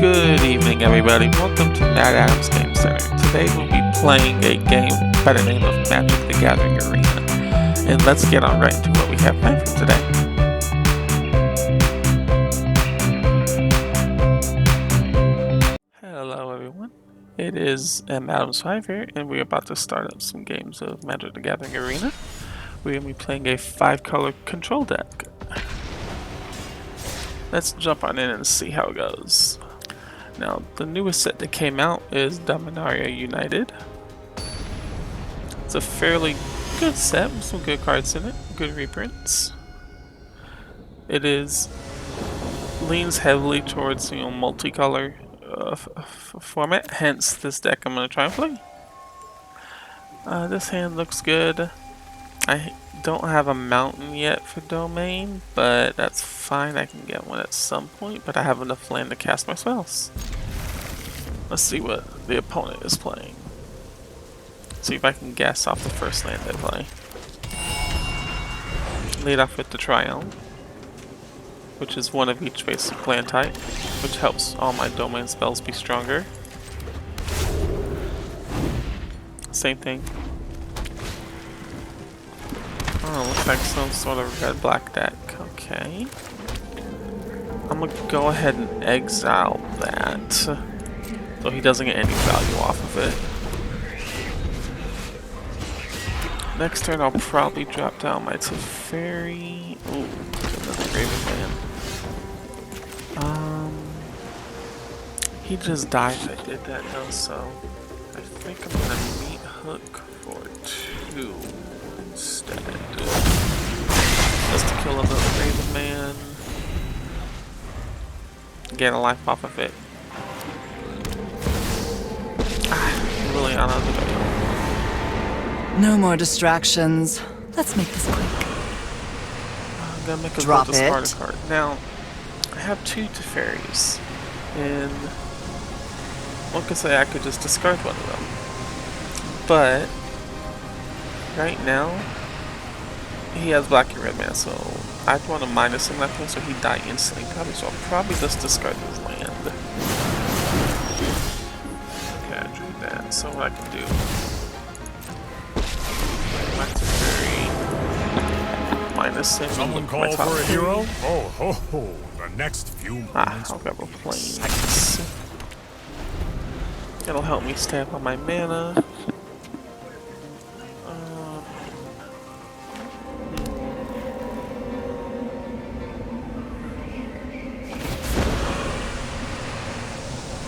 Good evening, everybody. Welcome to Matt Adams Game Center. Today we'll be playing a game by the name of Magic the Gathering Arena. And let's get on right into what we have planned for today. Hello, everyone. It is Adams 5 here, and we're about to start up some games of Magic the Gathering Arena. We're going to be playing a 5-color control deck. Let's jump on in and see how it goes. Now, the newest set that came out is Dominaria United. It's a fairly good set with some good cards in it, good reprints. It leans heavily towards multicolor format. Hence, this deck I'm going to try and play. This hand looks good. I don't have a mountain yet for Domain, but that's fine. I can get one at some point, but I have enough land to cast my spells. Let's see what the opponent is playing. See if I can guess off the first land they play. Lead off with the Triome, which is one of each basic land type, which helps all my Domain spells be stronger. Same thing. Oh, looks like some sort of red-black deck. Okay. I'm gonna go ahead and exile that, so he doesn't get any value off of it. Next turn, I'll probably drop down my Teferi. Ooh, another Raven Man. He just died if I did that though, so I think I'm gonna meat hook for 2 instead. Just to kill another Raven Man. Get a life off of it. Liliana. No more distractions. Let's make this quick. I'm gonna make a Drop discard it. a card. Now, I have 2 Teferis, and one could say I could just discard one of them. But right now, he has black and red mana, so I'd want to minus him that thing so he'd die instantly. So I'll probably just discard his land. Okay, I drew that. So what I can do? My Teferi, minus him. Someone call for a hero? Oh ho ho! The next few moments. I'll grab a Plains. It'll help me stay up on my mana.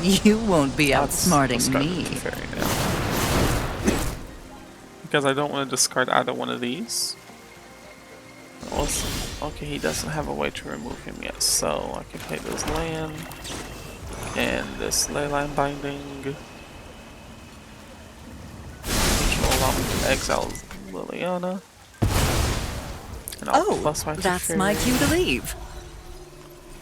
You won't be outsmarting me. Because I don't want to discard either one of these. Also, okay, he doesn't have a way to remove him yet, so I can play this land and this Leyline Binding, which will allow me to exile Liliana. And I'll plus my that's Teferi. my cue to leave.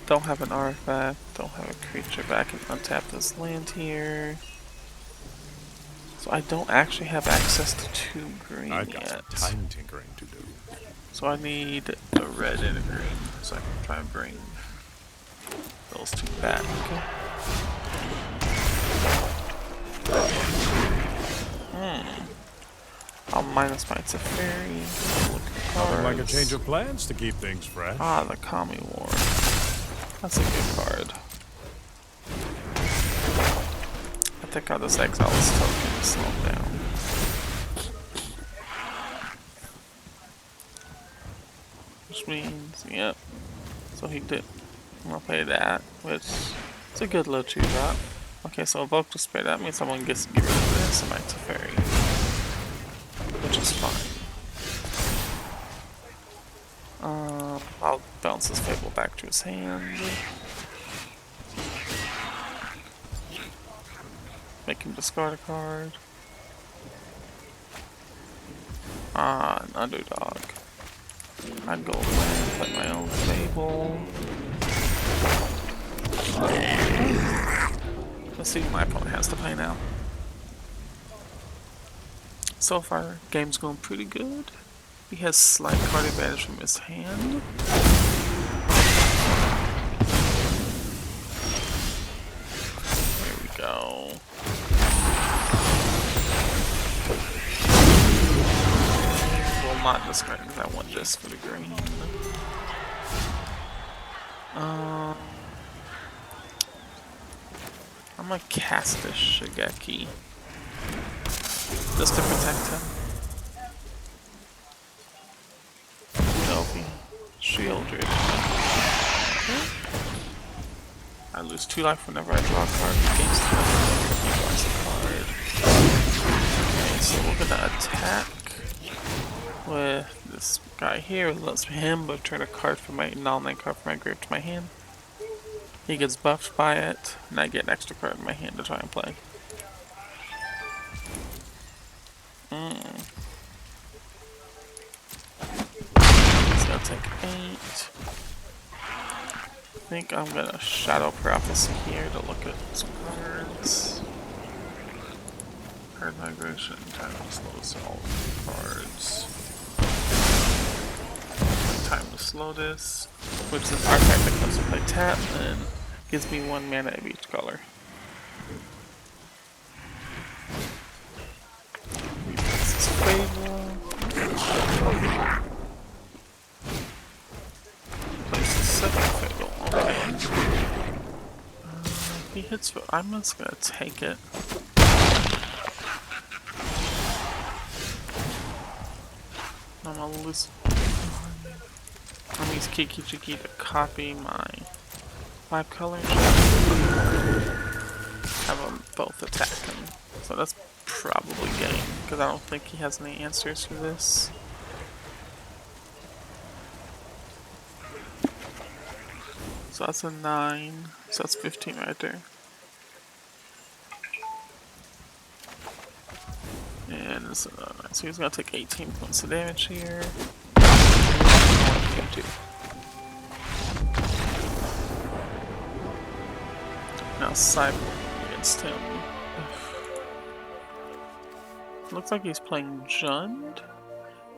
Don't have an artifact, don't have a creature, but I can untap this land here. So I don't actually have access to 2 green I've got yet. some time tinkering to do. So I need a red and a green, so I can try and bring those 2 back. I'll minus my Teferi. Look at the Nothing like a cards. change of plans to keep things fresh. Ah, the Kami War. That's a good card. I think I'll just exile this token to slow him down. Which means, yep. So he did. I'm gonna play that, which is a good little 2-drop. Okay, so evoke Despair. That means someone gets to get rid of this and my Teferi, which is fine. I'll bounce this Fable back to his hand. Make him discard a card. An underdog. I'd go away and play my own Fable. Let's see what my opponent has to play now. So far, game's going pretty good. He has slight card advantage from his hand. not discarding because I want this for the green. I'm gonna cast a Shigeki just to protect him. Delphi, Shield Ridge. I lose 2 life whenever I draw a card against him. He draws a card. Okay, so we're gonna attack with this guy here. It lets him but turn a card from my non-land card from my grave to my hand. He gets buffed by it, and I get an extra card in my hand to try and play. He's gonna take 8. I think I'm gonna Shadow Prophecy here to look at some cards. Card migration, time to slow this all cards. Time to slow this, which is an artifact that comes to play tap and gives me 1 mana of each color. This is Fable. Place the 2nd Fable. Okay. He hits, but I'm just gonna take it. I'm gonna lose. I'm gonna use Kiki Jiki to copy my 5 colors. Have them both attack him. So that's probably game, because I don't think he has any answers for this. So that's a 9. So that's 15 right there. And this is another 9. So he's gonna take 18 points of damage here. Now Cyborg against him. Looks like he's playing Jund.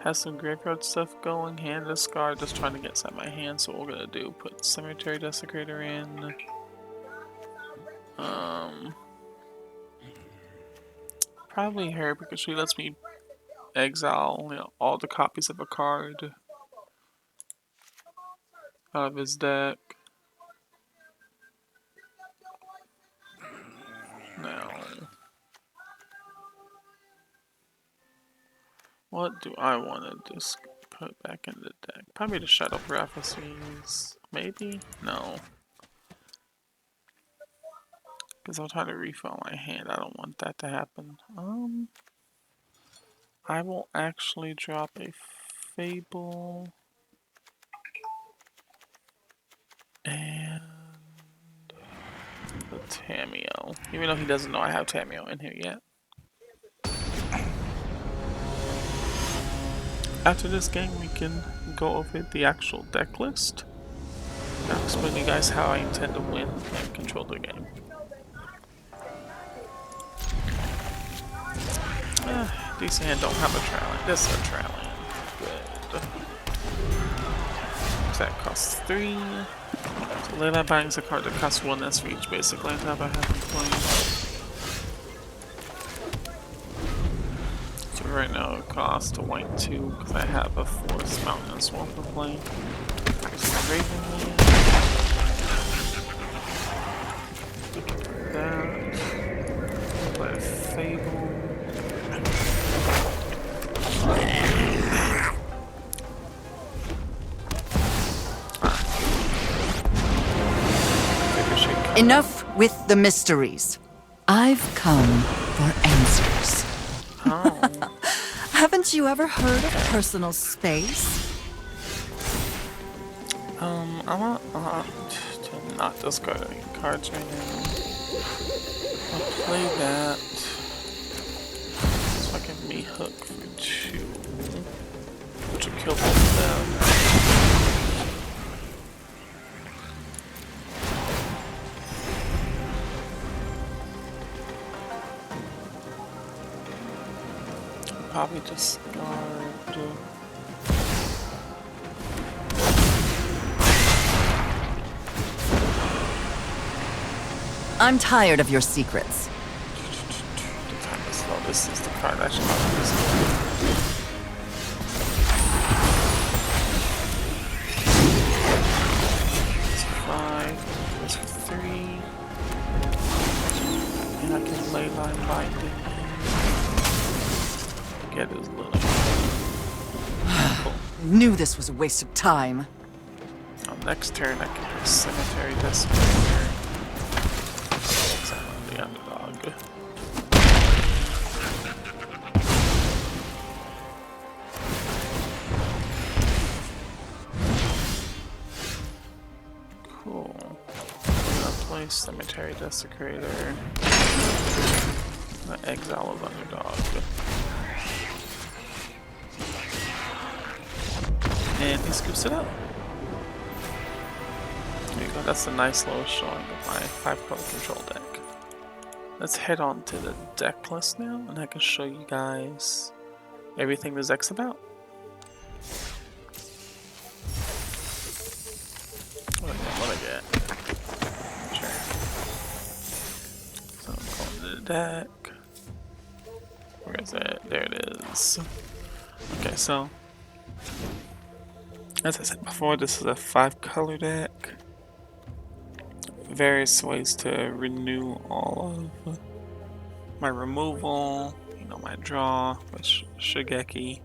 Has some graveyard stuff going. Hand discard, just trying to get inside my hand. So what we're gonna do, put Cemetery Desecrator in. Probably her because she lets me exile, you know, all the copies of a card out of his deck. Now, what do I want to just put back in the deck? Probably the Shadow Prophecies. Maybe? No. Because I'm trying to refill my hand. I don't want that to happen. I will actually drop a Fable. And the Tamiyo. Even though he doesn't know I have Tamiyo in here yet. After this game, we can go over the actual deck list. I'll explain to you guys how I intend to win and control the game. Decent hand don't have a Trallian. This is a Trallian. Good. So that costs 3. So Leyline Binding's a card that costs 1 S for each basic land type I have in play. So right now it costs a white 2 because I have a Forest Mountain and Swamp in play. Ravenland. That. Play a Fable. Enough with the mysteries. I've come for answers. Oh. Haven't you ever heard of personal space? I want to not discard any cards right now. I'll play that. So I can me-hook for 2. Which will kill both of them. Probably discard. I'm tired of your secrets. The time is slow. This is the card I should probably discard. 3. And I can leyline binding. Get his little. Cool. Knew this was a waste of time. On next turn, I can do Cemetery Desecrator. Exile the underdog. Cool. Play Cemetery Desecrator. Exile of underdog. And he scoops it up. There you go, that's a nice little showing of my 5-color control deck. Let's head on to the deck list now, and I can show you guys everything this deck's about. What I get? Sure. So I'm going to the deck. Where is it? There it is. Okay, so as I said before, this is a 5-color deck. Various ways to renew all of my removal, you know, my draw with Shigeki,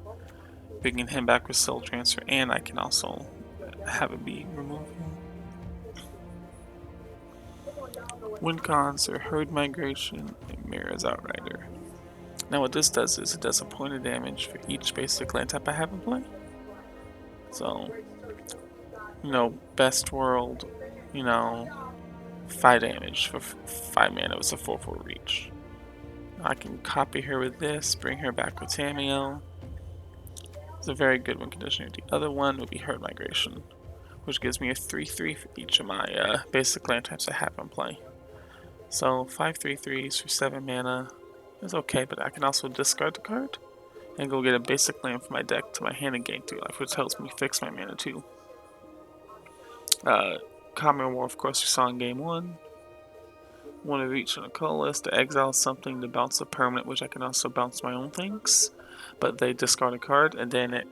bringing him back with Soul Transfer, and I can also have it be removal. Wind Concert, Herd Migration, and Mirror's Outrider. Now what this does is it does a point of damage for each basic land type I have in play. So, you know, Best World, you know, 5 damage for 5 mana. It was a 4/4 reach. I can copy her with this, bring her back with Tamiyo. It's a very good win conditioner. The other one would be Herd Migration, which gives me a 3/3 for each of my basic land types I have in play. So 5 3/3s for 7 mana is okay, but I can also discard the card and go get a basic land from my deck to my hand and gain 3 life, which helps me fix my mana too. Common War, of course, you saw in game 1. One of each on a color list to exile something to bounce a permanent, which I can also bounce my own things, but they discard a card, and then it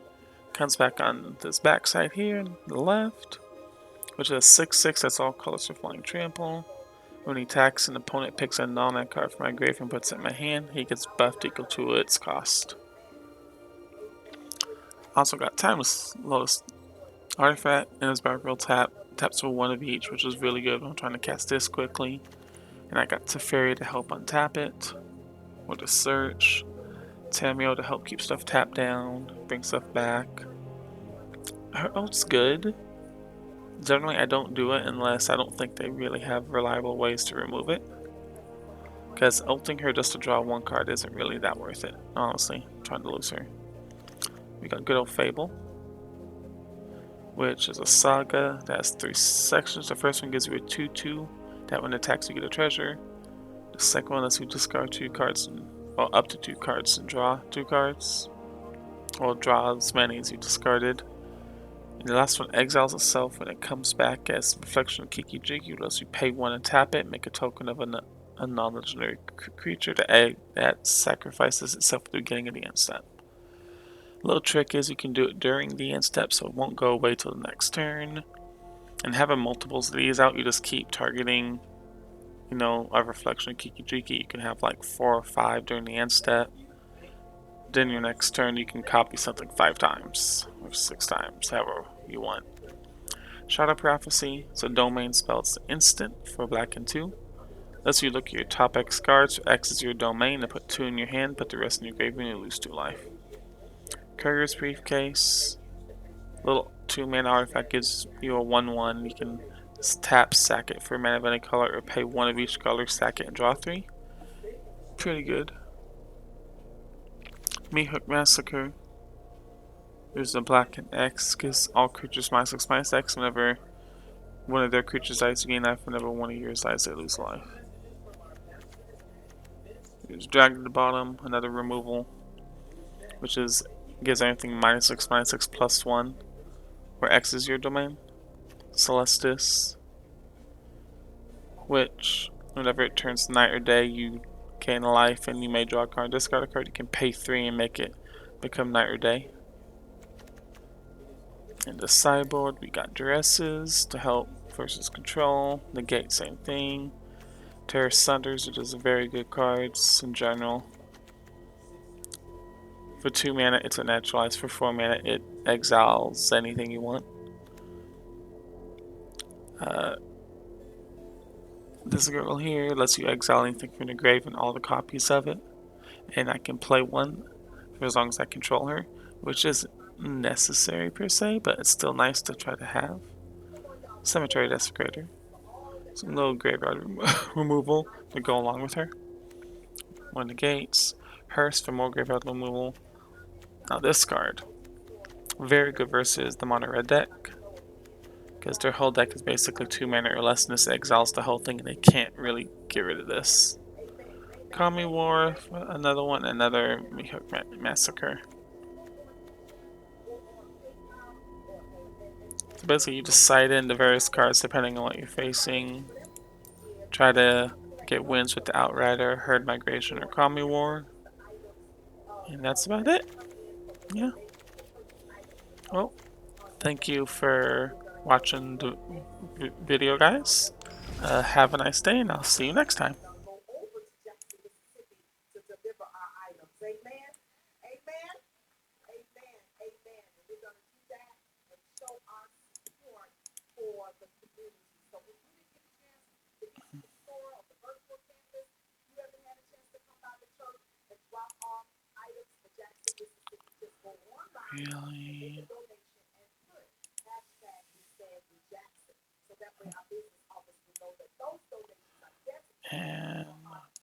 comes back on this back side here on the left, which is a 6/6. That's all colors for Flying Trample. When he attacks, an opponent picks a non-land card from my grave and puts it in my hand. He gets buffed equal to its cost. Also got Timeless Lotus Artifact, and it's by real tap. Taps for 1 of each, which is really good when I'm trying to cast this quickly. And I got Teferi to help untap it, or to search. Tamiyo to help keep stuff tapped down, bring stuff back. Her ult's good. Generally I don't do it unless I don't think they really have reliable ways to remove it. Because ulting her just to draw 1 card isn't really that worth it, honestly. I'm trying to lose her. We got good old Fable, which is a saga that has 3 sections. The first one gives you a 2/2. That one attacks, you get a treasure. The second one lets you discard 2 cards, well, up to 2 cards and draw 2 cards. Or draw as many as you discarded. And the last one exiles itself when it comes back as Reflection of Kiki-Jiki. It lets you pay 1 and tap it, make a token of a non-legendary creature that sacrifices itself at the beginning of the end step. Little trick is you can do it during the end step, so it won't go away till the next turn. And having multiples of these out, you just keep targeting, you know, a Reflection of Kiki-Jiki. You can have like 4 or 5 during the end step. Then your next turn you can copy something 5 times, or 6 times, however you want. Shadow Prophecy, it's a domain spell, it's instant for black and 2. Lets you look at your top X cards, X is your domain, and put 2 in your hand, put the rest in your graveyard and you lose 2 life. Courier's Briefcase, little 2-mana artifact, gives you a 1/1. You can tap, sack it for mana of any color, or pay 1 of each color, sack it, and draw 3. Pretty good. Meathook Massacre. There's a black and X, gives all creatures -6/-X. Whenever one of their creatures dies, you gain life. Whenever one of yours dies, they lose life. There's Drag at the bottom, another removal, which is gives everything -6/-6 +1, where X is your domain. Celestis, which whenever it turns night or day, you gain life and you may draw a card, discard a card. You can pay 3 and make it become night or day. In the sideboard, we got Dresses to help Forces Control. Negate, same thing. Terror Sunders, which is a very good cards in general. For 2 mana, it's a naturalize. For 4 mana, it exiles anything you want. This girl here lets you exile anything from the grave and all the copies of it. And I can play one for as long as I control her, which isn't necessary per se, but it's still nice to try to have. Cemetery Desecrator. Some little graveyard removal to go along with her. One negates. Hearse for more graveyard removal. Now this card. Very good versus the mono red deck. Because their whole deck is basically 2 mana or less, and this exiles the whole thing, and they can't really get rid of this. Kami War, another one, another Meathook Massacre. So basically, you just side in the various cards depending on what you're facing. Try to get wins with the Outrider, Herd Migration, or Kami War. And that's about it. Yeah. Well, thank you for watching the video, guys. Have a nice day, and I'll see you next time. Really? And